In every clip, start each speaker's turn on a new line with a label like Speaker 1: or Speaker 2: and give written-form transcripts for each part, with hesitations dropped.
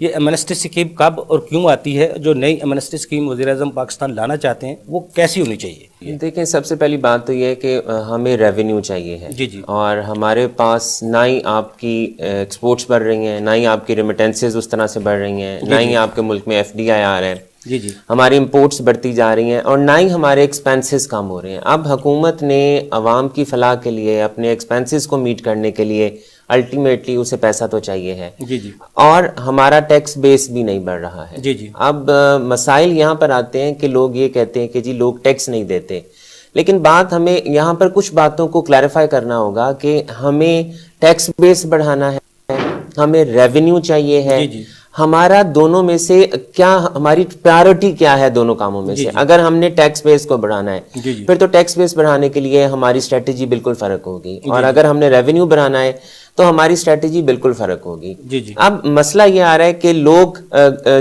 Speaker 1: یہ Amnesty scheme کب اور کیوں آتی ہے؟ جو نئی ایمنسٹی اسکیم وزیر اعظم پاکستان لانا چاہتے ہیں وہ کیسی ہونی چاہیے؟
Speaker 2: دیکھیں، سب سے پہلی بات تو یہ ہے کہ ہمیں ریونیو چاہیے ہے،
Speaker 1: جی جی،
Speaker 2: اور ہمارے پاس نہ ہی آپ کی ایکسپورٹس بڑھ رہی ہیں، نہ ہی آپ کی ریمیٹنسز اس طرح سے بڑھ رہی ہیں، نہ ہی آپ کے ملک میں FDI آ رہا ہے،
Speaker 1: جی جی،
Speaker 2: ہماری امپورٹس بڑھتی جا رہی ہیں، اور نہ ہی ہمارے ایکسپینسز کم ہو رہے ہیں۔ اب حکومت نے عوام کی فلاح کے لیے، اپنے ایکسپینسز کو میٹ کرنے کے لیے الٹیمیٹلی اسے پیسہ تو چاہیے ہے،
Speaker 1: جی جی،
Speaker 2: اور ہمارا ٹیکس بیس بھی نہیں بڑھ رہا ہے۔
Speaker 1: جی جی،
Speaker 2: اب مسائل یہاں پر آتے ہیں کہ لوگ یہ کہتے ہیں کہ جی لوگ ٹیکس نہیں دیتے، لیکن بات ہمیں یہاں پر کچھ باتوں کو کلیریفائی کرنا ہوگا کہ ہمیں ٹیکس بیس بڑھانا ہے، ہمیں ریونیو چاہیے ہے،
Speaker 1: جی جی،
Speaker 2: ہمارا دونوں میں سے کیا، ہماری پرائیورٹی کیا ہے دونوں کاموں میں سے۔ اگر ہم نے ٹیکس بیس کو بڑھانا ہے
Speaker 1: جی جی،
Speaker 2: پھر تو ٹیکس بیس بڑھانے کے لیے ہماری اسٹریٹجی بالکل فرق ہوگی، اور اگر ہم نے ریونیو بڑھانا ہے تو ہماری اسٹریٹجی بالکل فرق ہوگی۔
Speaker 1: جی جی،
Speaker 2: اب مسئلہ یہ آ رہا ہے کہ لوگ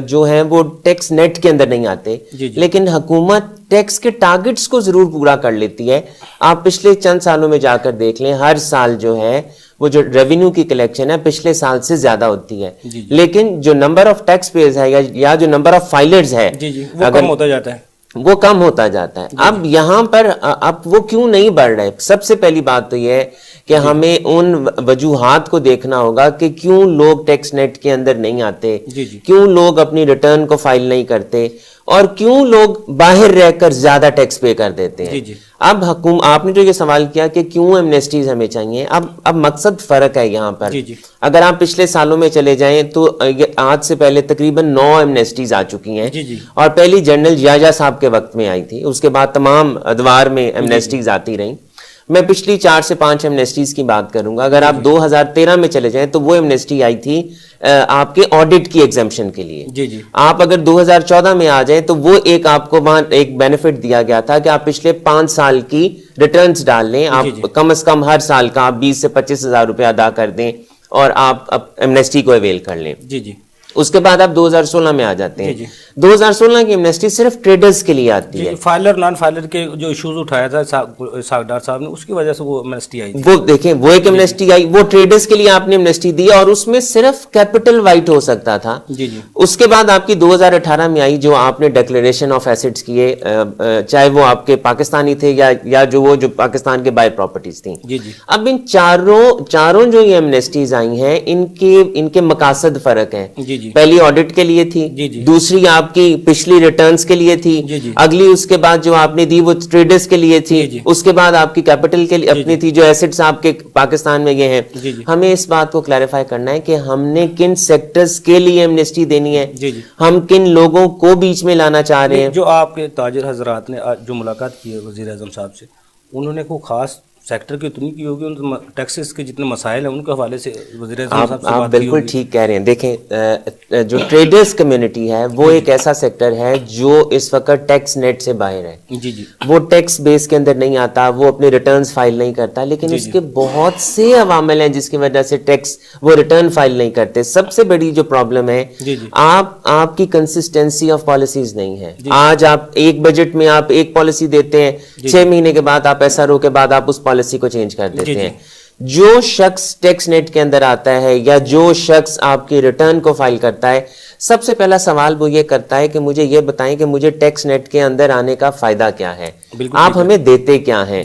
Speaker 2: جو ہیں وہ ٹیکس نیٹ کے اندر نہیں آتے،
Speaker 1: جی جی،
Speaker 2: لیکن حکومت ٹیکس کے ٹارگٹس کو ضرور پورا کر لیتی ہے۔ آپ پچھلے چند سالوں میں جا کر دیکھ لیں، ہر سال جو ہے وہ جو ریونیو کی کلیکشن ہے پچھلے سال سے زیادہ ہوتی ہے، لیکن جو نمبر آف ٹیکس پیئرز ہے یا جو نمبر آف فائلرز ہے
Speaker 1: جی جی، وہ کم ہوتا جاتا ہے،
Speaker 2: وہ کم ہوتا جاتا ہے۔ اب یہاں پر اب وہ کیوں نہیں بڑھ رہے؟ سب سے پہلی بات تو یہ ہے کہ ہمیں ان وجوہات کو دیکھنا ہوگا کہ کیوں لوگ ٹیکس نیٹ کے اندر نہیں آتے، کیوں لوگ اپنی ریٹرن کو فائل نہیں کرتے، اور کیوں لوگ باہر رہ کر زیادہ ٹیکس پے کر دیتے ہیں۔ اب آپ نے جو یہ سوال کیا کہ کیوں ایمنیسٹیز ہمیں چاہیے، اب مقصد فرق ہے یہاں پر۔ اگر آپ پچھلے سالوں میں چلے جائیں تو آج سے پہلے تقریباً 9 ایمنیسٹیز آ چکی ہیں، اور پہلی جنرل جیاجا صاحب کے وقت میں آئی تھی، اس کے بعد تمام ادوار میں ایمنیسٹیز آتی رہیں۔ میں پچھلی 4 سے 5 ایمنیسٹیز کی بات کروں گا۔ اگر آپ 2013 میں چلے جائیں تو وہ ایمنیسٹی آئی تھی آپ کے آڈٹ کی ایگزمپشن کے لیے۔ آپ اگر 2014 میں آ جائیں تو وہ ایک آپ کو وہاں ایک بینیفٹ دیا گیا تھا کہ آپ پچھلے 5 سال کی ریٹرنز ڈال لیں، آپ کم از کم ہر سال کا آپ 20 سے 25 ہزار روپے ادا کر دیں اور آپ ایمنیسٹی کو اویل کر لیں۔ اس کے بعد آپ 2016 میں آ جاتے ہیں۔ 2016 کی ایمنیسٹی صرف ٹریڈرز کے لیے آتی ہے۔
Speaker 1: فائلر نان فائلر کے جو ایشوز اٹھایا تھا ساگدار صاحب نے، اس کی وجہ سے وہ ایمنیسٹی آئی تھی۔
Speaker 2: وہ دیکھیں، وہ ایک ایمنیسٹی آئی، وہ ٹریڈرز کے لیے آپ نے ایمنیسٹی دی، اور اس میں صرف کیپٹل وائٹ ہو سکتا تھا۔ اس کے بعد آپ کی 2018 میں آئی، جو آپ نے ڈیکلیریشن آف ایسٹس کیے، چاہے وہ آپ کے پاکستانی تھے یا جو پاکستان کے باہر پراپرٹیز تھیں۔ اب ان چاروں جو یہ ایمنیسٹیز آئی ہیں، ان کے مقاصد فرق ہیں۔ پہلی آڈٹ کے لیے تھی، دوسری آپ کی پچھلی ریٹرنز کے لیے تھی، اگلی اس کے بعد جو آپ نے دی وہ ٹریڈرز کے لیے تھی، اس کے بعد آپ کی کیپٹل کے لیے اپنی تھی، جو ایسٹس آپ کے پاکستان میں یہ ہیں۔ ہمیں اس بات کو کلیریفائی کرنا ہے کہ ہم نے کن سیکٹرز کے لیے ایمنیسٹی دینی ہے، ہم کن لوگوں کو بیچ میں لانا چاہ رہے ہیں۔
Speaker 1: جو آپ کے تاجر حضرات نے جو ملاقات کی ہے وزیر اعظم صاحب سے، انہوں نے کوئی خاص سیکٹر کی اتنی کی ہوگی، ان ٹیکسز کے جتنے مسائل ہیں ان کے حوالے سے وزیر اعظم صاحب سے بات کی ہوگی؟
Speaker 2: آپ بالکل ٹھیک کہہ رہے ہیں۔ دیکھیں، جو ٹریڈرز کمیونٹی ہے وہ ایک ایسا سیکٹر ہے جو اس وقت ٹیکس نیٹ سے باہر ہے، وہ ٹیکس بیس کے اندر نہیں آتا، وہ اپنے ریٹرنز فائل نہیں کرتا، لیکن اس کے بہت سے عوامل ہیں جس کی وجہ سے ٹیکس وہ ریٹرن فائل نہیں کرتے۔ سب سے بڑی جو پرابلم ہے، آپ کی کنسسٹنسی آف پالیسیز نہیں ہے۔ آج آپ ایک بجٹ میں آپ ایک پالیسی دیتے ہیں، 6 مہینے کے بعد آپ SRO کے بعد آپ اس پالیسی کو چینج کر دیتے ہیں۔ جو شخص ٹیکس نیٹ کے اندر آتا ہے یا جو شخص آپ کی ریٹرن کو فائل کرتا ہے، سب سے پہلا سوال وہ یہ کرتا ہے کہ مجھے یہ بتائیں کہ مجھے ٹیکس نیٹ کے اندر آنے کا فائدہ کیا ہے، آپ ہمیں دیتے کیا ہیں۔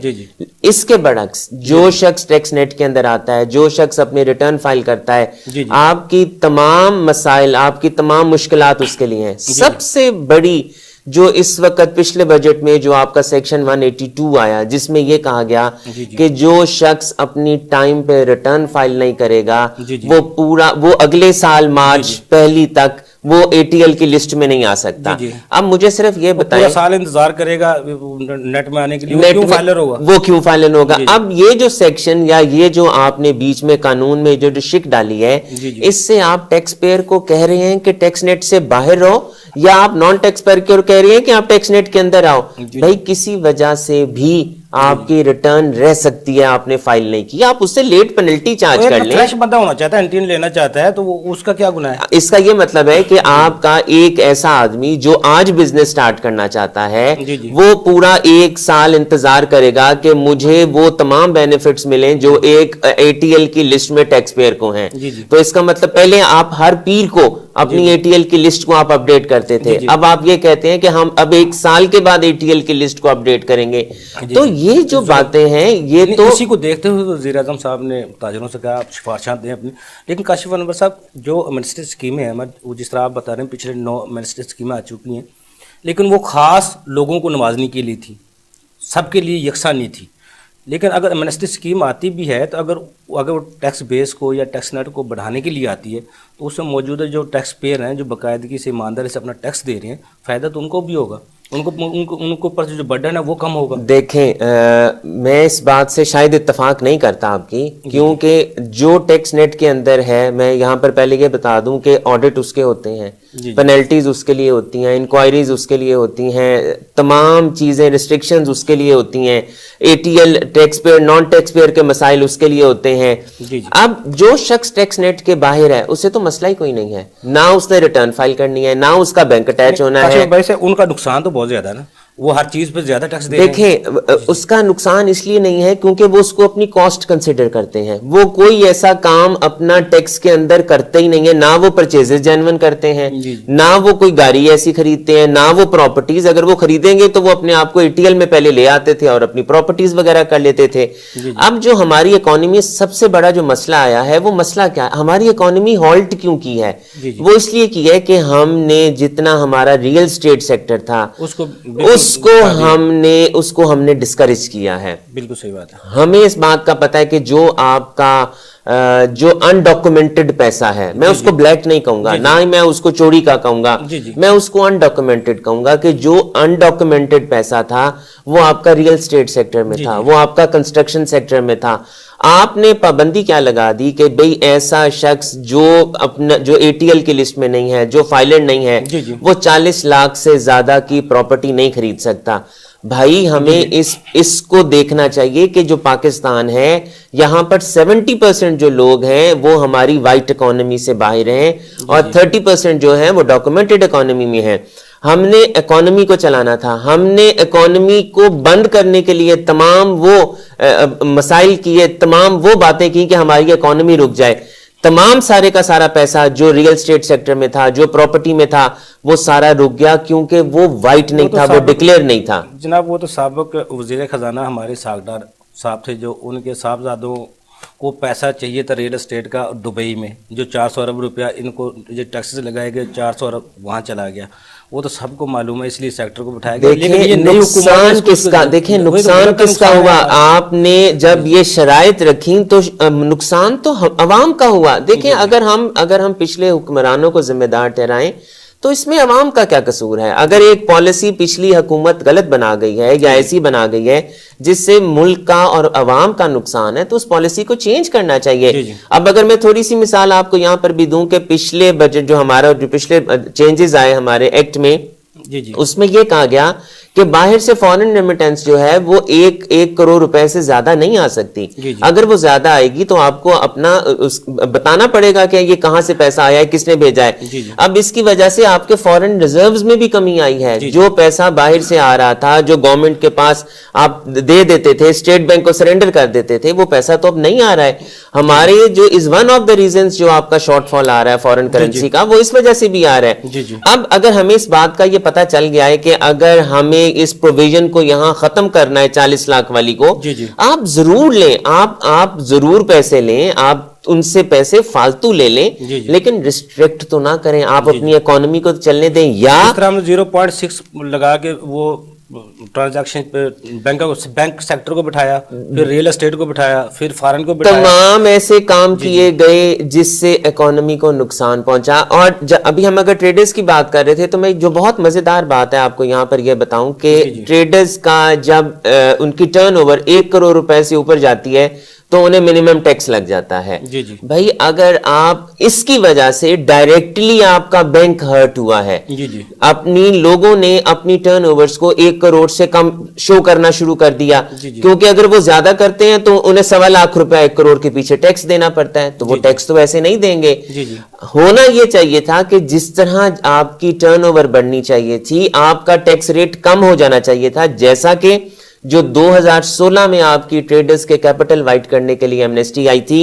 Speaker 2: اس کے برعکس جو شخص ٹیکس نیٹ کے اندر آتا ہے، جو شخص اپنی ریٹرن فائل کرتا ہے، آپ کی تمام مسائل، آپ کی تمام مشکلات اس کے لیے ہیں۔ سب سے بڑی جو اس وقت پچھلے بجٹ میں جو آپ کا سیکشن 182 آیا، جس میں یہ کہا گیا کہ جو شخص اپنی ٹائم پہ ریٹرن فائل نہیں کرے گا وہ اگلے سال مارچ پہلی تک وہ ATL کی لسٹ میں نہیں آ سکتا۔ اب مجھے صرف یہ بتائیں،
Speaker 1: پورا سال انتظار کرے گا نیٹ میں آنے کے لیے، وہ کیوں
Speaker 2: فائلر ہوگا؟ اب یہ جو سیکشن یا یہ جو آپ نے بیچ میں قانون میں جو شک ڈالی ہے، اس سے آپ ٹیکس پیئر کو کہہ رہے ہیں کہ ٹیکس نیٹ سے باہر رہو، یا آپ نان ٹیکس پیئر کو کہہ رہے ہیں کہ آپ ٹیکس نیٹ کے اندر آؤ۔ بھائی کسی وجہ سے بھی آپ کی ریٹرن رہ سکتی ہے، آپ نے فائل نہیں کی، آپ اس سے لیٹ پینلٹی چارج کر لیں۔
Speaker 1: فریش بندہ ہونا چاہتا ہے، انٹین لینا چاہتا ہے، تو اس کا کیا گناہ ہے؟
Speaker 2: اس کا یہ مطلب ہے کہ آپ کا ایک ایسا آدمی جو آج بزنس سٹارٹ کرنا چاہتا ہے، وہ پورا 1 سال انتظار کرے گا کہ مجھے وہ تمام بینیفٹس ملیں جو ایک ATL کی لسٹ میں ٹیکس پیئر کو ہیں۔ تو اس کا مطلب پہلے آپ ہر پیر کو اپنی اے ٹی ایل کی لسٹ کو آپ اپڈیٹ کرتے تھے, اب آپ یہ کہتے ہیں کہ ہم اب 1 سال کے بعد اے ٹی ایل کی لسٹ کو اپڈیٹ کریں گے. تو یہ جو باتیں ہیں یہ تو
Speaker 1: اسی کو دیکھتے ہوئے وزیر اعظم صاحب نے تاجروں سے کہا آپ سفارشات دیں اپنی. لیکن کاشف انور صاحب, جو ایمنسٹی اسکیمیں ہیں وہ جس طرح آپ بتا رہے ہیں پچھلے 9 ایمنسٹی اسکیمیں آ چکی ہیں, لیکن وہ خاص لوگوں کو نوازنے کے لیے تھی, سب کے لیے یکساں نہیں تھی. لیکن اگر ایمنسٹی اسکیم آتی بھی ہے تو اگر وہ ٹیکس بیس کو یا ٹیکس نیٹ کو بڑھانے کے لیے آتی ہے تو اس میں موجودہ جو ٹیکس پیئر ہیں, جو باقاعدگی سے ایمانداری سے اپنا ٹیکس دے رہے ہیں, فائدہ تو ان کو بھی ہوگا, ان کو پر جو برڈن ہے وہ کم ہوگا.
Speaker 2: دیکھیں میں اس بات سے شاید اتفاق نہیں کرتا آپ کی, کیونکہ جو ٹیکس نیٹ کے اندر ہے, میں یہاں پر پہلے یہ بتا دوں کہ آڈٹ اس کے ہوتے ہیں, پینلٹیز اس کے لیے ہوتی ہیں, انکوائریز اس کے لیے ہوتی ہیں, تمام چیزیں ریسٹرکشنز اس کے لیے ہوتی ہیں, A T L tax payer non tax payer کے مسائل اس کے لیے ہوتے ہیں. اب جو شخص ٹیکس نیٹ کے باہر ہے اسے تو مسئلہ ہی کوئی نہیں ہے, نہ اس نے ریٹرن فائل کرنی ہے, نہ اس کا بینک اٹیچ ہونا ہے.
Speaker 1: ویسے ان کا نقصان تو بہت زیادہ ہے نا, وہ ہر چیز پہ زیادہ ٹیکس دے رہے ہیں.
Speaker 2: دیکھیں اس کا نقصان اس لیے نہیں ہے کیونکہ وہ اس کو اپنی کاسٹ کنسیڈر کرتے ہیں, وہ کوئی ایسا کام اپنا ٹیکس کے اندر کرتے ہی نہیں ہے, نہ وہ پرچیزز جینون کرتے ہیں, نہ وہ کوئی گاڑی ایسی خریدتے ہیں, نہ وہ پراپرٹیز, اگر وہ خریدیں گے تو وہ اپنے آپ کو اے ٹی ایل میں پہلے لے آتے تھے اور اپنی پراپرٹیز وغیرہ کر لیتے تھے. اب جو ہماری اکانومی سب سے بڑا جو مسئلہ آیا ہے, وہ مسئلہ کیا, ہماری اکانومی ہالٹ کیوں کی ہے, وہ اس لیے کی ہے کہ ہم نے جتنا ہمارا ریئل اسٹیٹ سیکٹر تھا اس کو ہم نے ڈسکریج کیا ہے.
Speaker 1: بالکل صحیح بات ہے.
Speaker 2: ہمیں اس بات کا پتہ ہے کہ جو آپ کا جو انڈاکومنٹڈ پیسہ ہے, میں اس کو بلیک نہیں کہوں گا, نہ ہی میں اس کو چوری کا کہوں گا, میں اس کو انڈاکومنٹڈ کہوں گا, کہ جو انڈاکومنٹڈ پیسہ تھا وہ آپ کا ریئل اسٹیٹ سیکٹر میں تھا, وہ آپ کا کنسٹرکشن سیکٹر میں تھا. آپ نے پابندی کیا لگا دی کہ بھئی ایسا شخص جو اپنا جو اے ٹی ایل کی لسٹ میں نہیں ہے, جو فائلنڈ نہیں ہے, وہ 40 لاکھ سے زیادہ کی پراپرٹی نہیں خرید سکتا. بھائی ہمیں اس کو دیکھنا چاہیے کہ جو پاکستان ہے, یہاں پر 70% جو لوگ ہیں وہ ہماری وائٹ اکانومی سے باہر ہیں, اور 30% جو ہیں وہ ڈاکومنٹڈ اکانومی میں ہیں. ہم نے اکانومی کو چلانا تھا, ہم نے اکانومی کو بند کرنے کے لیے تمام وہ مسائل کیے, تمام وہ باتیں کی کہ ہماری اکانومی رک جائے. تمام سارے کا سارا پیسہ جو ریئل اسٹیٹ سیکٹر میں تھا, جو پراپرٹی میں تھا, وہ سارا رک گیا کیونکہ وہ وائٹ نہیں تھا, وہ ڈکلیئر نہیں تھا.
Speaker 1: جناب وہ تو سابق وزیر خزانہ ہمارے ساگدار صاحب تھے, جو ان کے صاحبزادوں کو پیسہ چاہیے تھا ریئل اسٹیٹ کا دبئی میں, جو 400 ارب روپیہ ان کو جو ٹیکسز لگائے گئے, 400 ارب وہاں چلا گیا. وہ تو سب کو معلوم ہے, اس لیے سیکٹر کو بٹھایا گیا.
Speaker 2: دیکھیں نقصان کس کا, دیکھیں نقصان کس کا ہوا, آپ نے جب یہ شرائط رکھیں تو نقصان تو عوام کا ہوا. دیکھیں اگر ہم پچھلے حکمرانوں کو ذمہ دار ٹھہرائیں تو اس میں عوام کا کیا قصور ہے. اگر ایک پالیسی پچھلی حکومت غلط بنا گئی ہے یا ایسی بنا گئی ہے جس سے ملک کا اور عوام کا نقصان ہے, تو اس پالیسی کو چینج کرنا چاہیے. اب اگر میں تھوڑی سی مثال آپ کو یہاں پر بھی دوں کہ پچھلے بجٹ جو ہمارا جو پچھلے چینجز آئے ہمارے ایکٹ میں, اس میں یہ کہا گیا کہ باہر سے فورن ریمیٹنس جو ہے وہ 1 کروڑ روپے سے زیادہ نہیں آ سکتی. اگر وہ زیادہ آئے گی تو آپ کو اپنا بتانا پڑے گا کہ یہ کہاں سے پیسہ آیا ہے, کس نے بھیجا ہے. اب اس کی وجہ سے آپ کے فورن ریزروز میں بھی کمی آئی ہے. جو پیسہ باہر سے آ رہا تھا, جو گورنمنٹ کے پاس آپ دے دیتے تھے, اسٹیٹ بینک کو سرنڈر کر دیتے تھے, وہ پیسہ تو اب نہیں آ رہا ہے. ہمارے جو is one of the reasons جو آپ کا شارٹ فال آ رہا ہے فورن کرنسی کا, وہ اس وجہ سے بھی آ رہا ہے. اب اگر ہمیں اس بات کا یہ پتہ چل گیا ہے کہ اگر ہمیں اس پروویژن کو یہاں ختم کرنا ہے 40 لاکھ والی کو, آپ ضرور لیں, آپ ضرور پیسے لیں, آپ ان سے پیسے فالتو لے لیں, لیکن ریسٹرکٹ تو نہ کریں. آپ اپنی اکانومی کو چلنے دیں. یا
Speaker 1: اس طرح ہم نے 0.6 لگا کے وہ ٹرانزیکشن پہ بینک سیکٹر کو بٹھایا, پھر ریئل اسٹیٹ کو بٹھایا, پھر فارن کو بٹھایا,
Speaker 2: تمام ایسے کام کیے گئے جس سے اکانومی کو نقصان پہنچا. اور ابھی ہم اگر ٹریڈرز کی بات کر رہے تھے تو میں جو بہت مزیدار بات ہے آپ کو یہاں پر یہ بتاؤں کہ ٹریڈرز کا جب ان کی ٹرن اوور 1 کروڑ روپے سے اوپر جاتی ہے تو انہیں منیمم ٹیکس لگ جاتا ہے. بھائی اگر آپ اس کی وجہ سے ڈائریکٹلی آپ کا بینک ہرٹ ہوا ہے, اپنی لوگوں نے اپنی ٹرن اوورز کو 1 کروڑ سے کم شو کرنا شروع کر دیا, کیونکہ اگر وہ زیادہ کرتے ہیں تو انہیں 1.25 لاکھ روپے 1 کروڑ کے پیچھے ٹیکس دینا پڑتا ہے, تو وہ ٹیکس تو ویسے نہیں دیں گے. ہونا یہ چاہیے تھا کہ جس طرح آپ کی ٹرن اوور بڑھنی چاہیے تھی, آپ کا ٹیکس ریٹ کم ہو جانا چاہیے تھا, جیسا کہ جو 2016 میں آپ کی ٹریڈرز کے کیپٹل وائٹ کرنے کے لیے ایمنیسٹی آئی تھی,